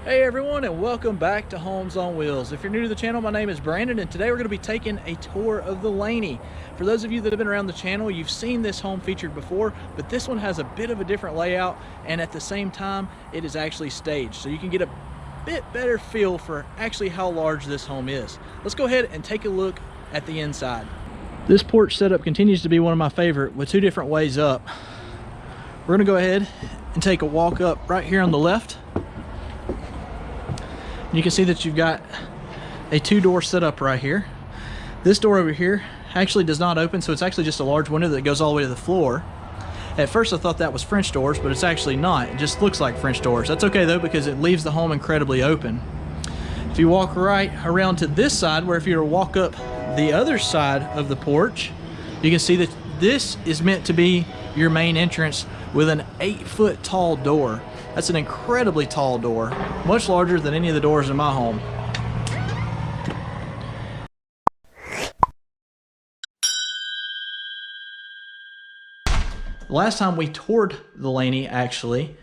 Hey everyone, and welcome back to Homes on Wheels. If you're new to the channel, my name is Brandon, and today we're going to be taking a tour of the Laney. For those of you that have been around the channel, you've seen this home featured before, but this one has a bit of a different layout, and at the same time it is actually staged, so you can get a bit better feel for actually how large this home is. Let's go ahead and take a look at the inside. This porch setup continues to be one of my favorite, with two different ways up. We're going to go ahead and take a walk up right here on the left. You can see that you've got a two-door setup right here. This door over here actually does not open, so it's actually just a large window that goes all the way to the floor. At first I thought that was French doors, but it's actually not. It just looks like French doors. That's okay though, because it leaves the home incredibly open. If you walk right around to this side, where if you were to walk up the other side of the porch, you can see that this is meant to be your main entrance with an 8-foot tall door. That's an incredibly tall door, much larger than any of the doors in my home. The last time we toured the Laney, actually,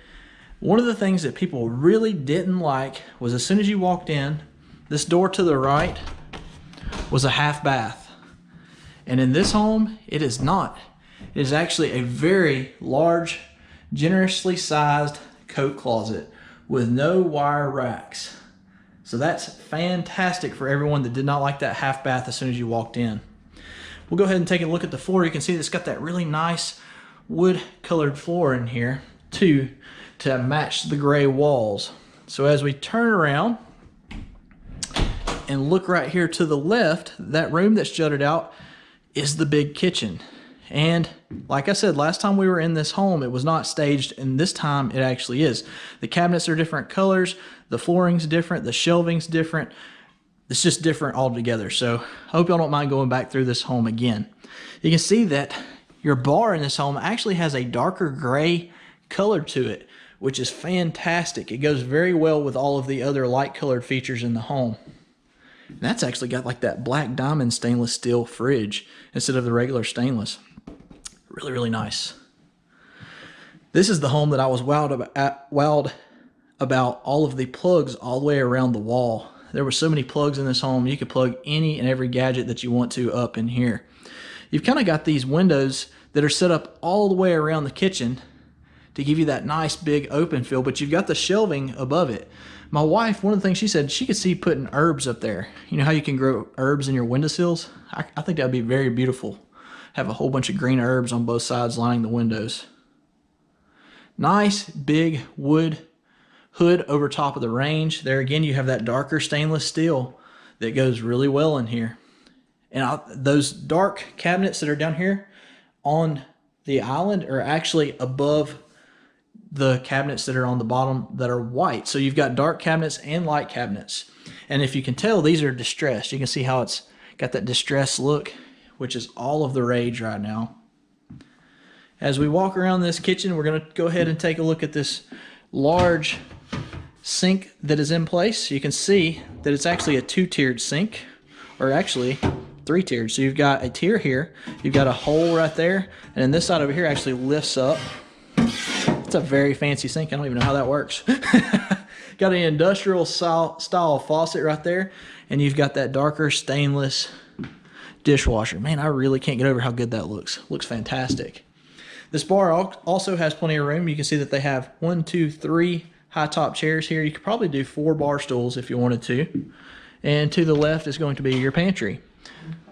one of the things that people really didn't like was as soon as you walked in, this door to the right was a half bath. And in this home, it is not. It is actually a very large, generously sized coat closet with no wire racks. So that's fantastic for everyone that did not like that half bath as soon as you walked in. We'll go ahead and take a look at the floor. You can see that it's got that really nice wood colored floor in here too, to match the gray walls. So as we turn around and look right here to the left, that room that's jutted out is the big kitchen. And like I said, last time we were in this home, it was not staged, and this time it actually is. The cabinets are different colors, the flooring's different, the shelving's different. It's just different altogether. So I hope y'all don't mind going back through this home again. You can see that your bar in this home actually has a darker gray color to it, which is fantastic. It goes very well with all of the other light colored features in the home. And that's actually got like that black diamond stainless steel fridge instead of the regular stainless. Really, really nice. This is the home that I was wowed about all of the plugs all the way around the wall. There were so many plugs in this home. You could plug any and every gadget that you want to up in here. You've kind of got these windows that are set up all the way around the kitchen to give you that nice big open feel, but you've got the shelving above it. My wife, one of the things she said, she could see putting herbs up there. You know how you can grow herbs in your windowsills? I think that would be very beautiful. Have a whole bunch of green herbs on both sides lining the windows. Nice big wood hood over top of the range. There again, you have that darker stainless steel that goes really well in here. And those dark cabinets that are down here on the island are actually above the cabinets that are on the bottom that are white. So you've got dark cabinets and light cabinets. And if you can tell, these are distressed. You can see how it's got that distressed look, which is all of the rage right now. As we walk around this kitchen, we're going to go ahead and take a look at this large sink that is in place. You can see that it's actually a two-tiered sink, or actually three-tiered. So you've got a tier here, you've got a hole right there, and then this side over here actually lifts up. It's a very fancy sink. I don't even know how that works. Got an industrial style faucet right there, and you've got that darker stainless dishwasher. Man, I really can't get over how good that looks. Looks fantastic. This bar also has plenty of room. You can see that they have 1, 2, 3 high top chairs here. You could probably do 4 bar stools if you wanted to. And to the left is going to be your pantry.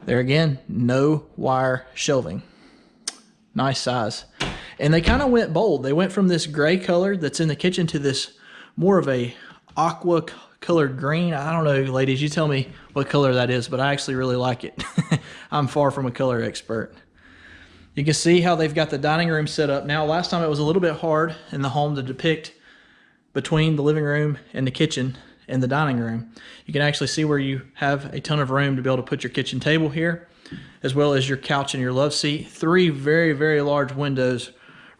There again, no wire shelving. Nice size. And they kind of went bold. They went from this gray color that's in the kitchen to this more of a aqua colored green. I don't know, ladies, you tell me what color that is, but I actually really like it. I'm far from a color expert. You can see how they've got the dining room set up. Now, last time it was a little bit hard in the home to depict between the living room and the kitchen and the dining room. You can actually see where you have a ton of room to be able to put your kitchen table here, as well as your couch and your love seat. 3 very, very large windows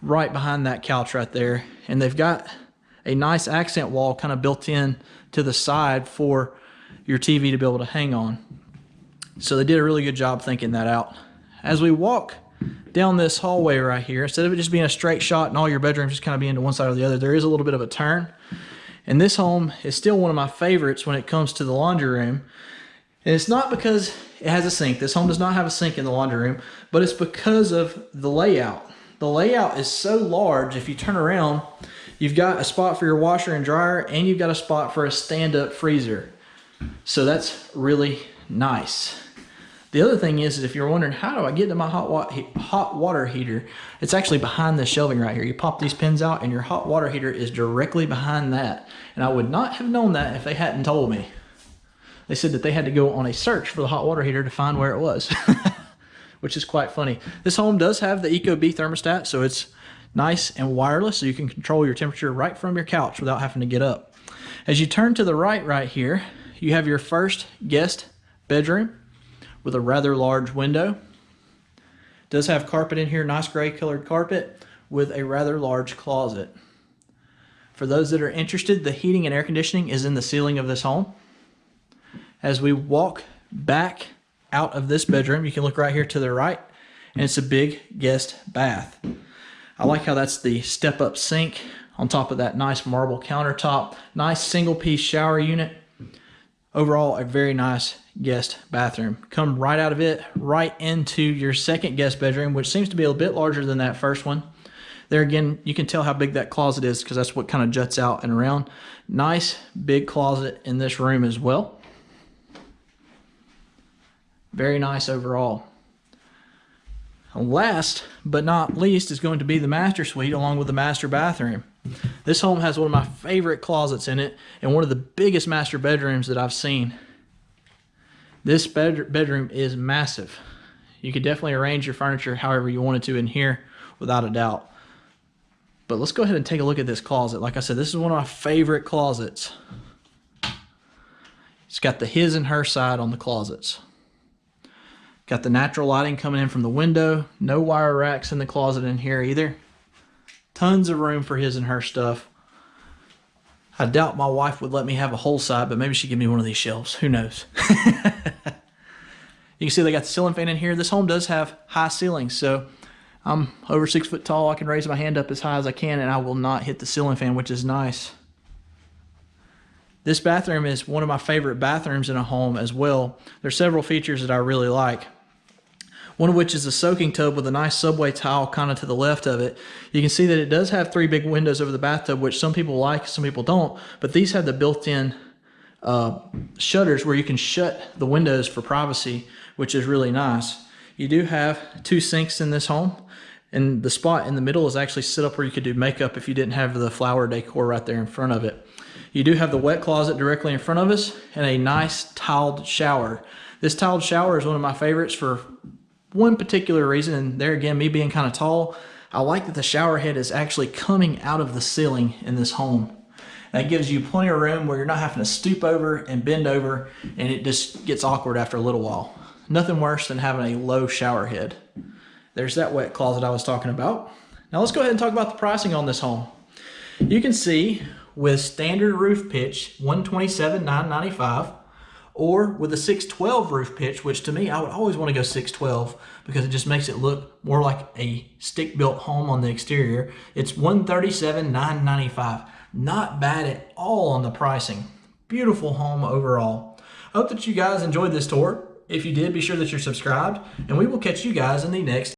right behind that couch right there. And they've got a nice accent wall kind of built in to the side for your TV to be able to hang on. So they did a really good job thinking that out. As we walk down this hallway right here, instead of it just being a straight shot and all your bedrooms just kind of being to one side or the other, there is a little bit of a turn. And this home is still one of my favorites when it comes to the laundry room. And it's not because it has a sink. This home does not have a sink in the laundry room, but it's because of the layout. The layout is so large, if you turn around, you've got a spot for your washer and dryer, and you've got a spot for a stand-up freezer. So that's really nice. The other thing is if you're wondering, how do I get to my hot water heater? It's actually behind this shelving right here. You pop these pins out and your hot water heater is directly behind that. And I would not have known that if they hadn't told me. They said that they had to go on a search for the hot water heater to find where it was, which is quite funny. This home does have the ecobee thermostat, so it's nice and wireless, so you can control your temperature right from your couch without having to get up. As you turn to the right here, you have your first guest bedroom with a rather large window. It does have carpet in here, nice gray colored carpet with a rather large closet. For those that are interested, the heating and air conditioning is in the ceiling of this home. As we walk back out of this bedroom, you can look right here to the right, and it's a big guest bath. I like how that's the step-up sink on top of that nice marble countertop, nice single-piece shower unit. Overall, a very nice guest bathroom. Come right out of it, right into your second guest bedroom, which seems to be a bit larger than that first one. There again, you can tell how big that closet is because that's what kind of juts out and around. Nice big closet in this room as well. Very nice overall. Last but not least is going to be the master suite along with the master bathroom. This home has one of my favorite closets in it and one of the biggest master bedrooms that I've seen. This bedroom is massive. You could definitely arrange your furniture however you wanted to in here without a doubt. But let's go ahead and take a look at this closet. Like I said, this is one of my favorite closets. It's got the his and her side on the closets. Got the natural lighting coming in from the window. No wire racks in the closet in here either. Tons of room for his and her stuff. I doubt my wife would let me have a whole side, but maybe she'd give me one of these shelves. Who knows? You can see they got the ceiling fan in here. This home does have high ceilings, so I'm over 6 foot tall. I can raise my hand up as high as I can, and I will not hit the ceiling fan, which is nice. This bathroom is one of my favorite bathrooms in a home as well. There's several features that I really like. One of which is a soaking tub with a nice subway tile kind of to the left of it. You can see that it does have 3 big windows over the bathtub, which some people like, some people don't. But these have the built-in shutters where you can shut the windows for privacy, which is really nice. You do have 2 sinks in this home, and the spot in the middle is actually set up where you could do makeup if you didn't have the flower decor right there in front of it. You do have the wet closet directly in front of us and a nice tiled shower. This tiled shower is one of my favorites for one particular reason, and there again, me being kind of tall, I like that the shower head is actually coming out of the ceiling in this home. That gives you plenty of room where you're not having to stoop over and bend over, and it just gets awkward after a little while. Nothing worse than having a low shower head. There's that wet closet I was talking about. Now let's go ahead and talk about the pricing on this home. You can see with standard roof pitch, $127,995, or with a 612 roof pitch, which to me, I would always want to go 612 because it just makes it look more like a stick-built home on the exterior. It's $137,995. Not bad at all on the pricing. Beautiful home overall. I hope that you guys enjoyed this tour. If you did, be sure that you're subscribed, and we will catch you guys in the next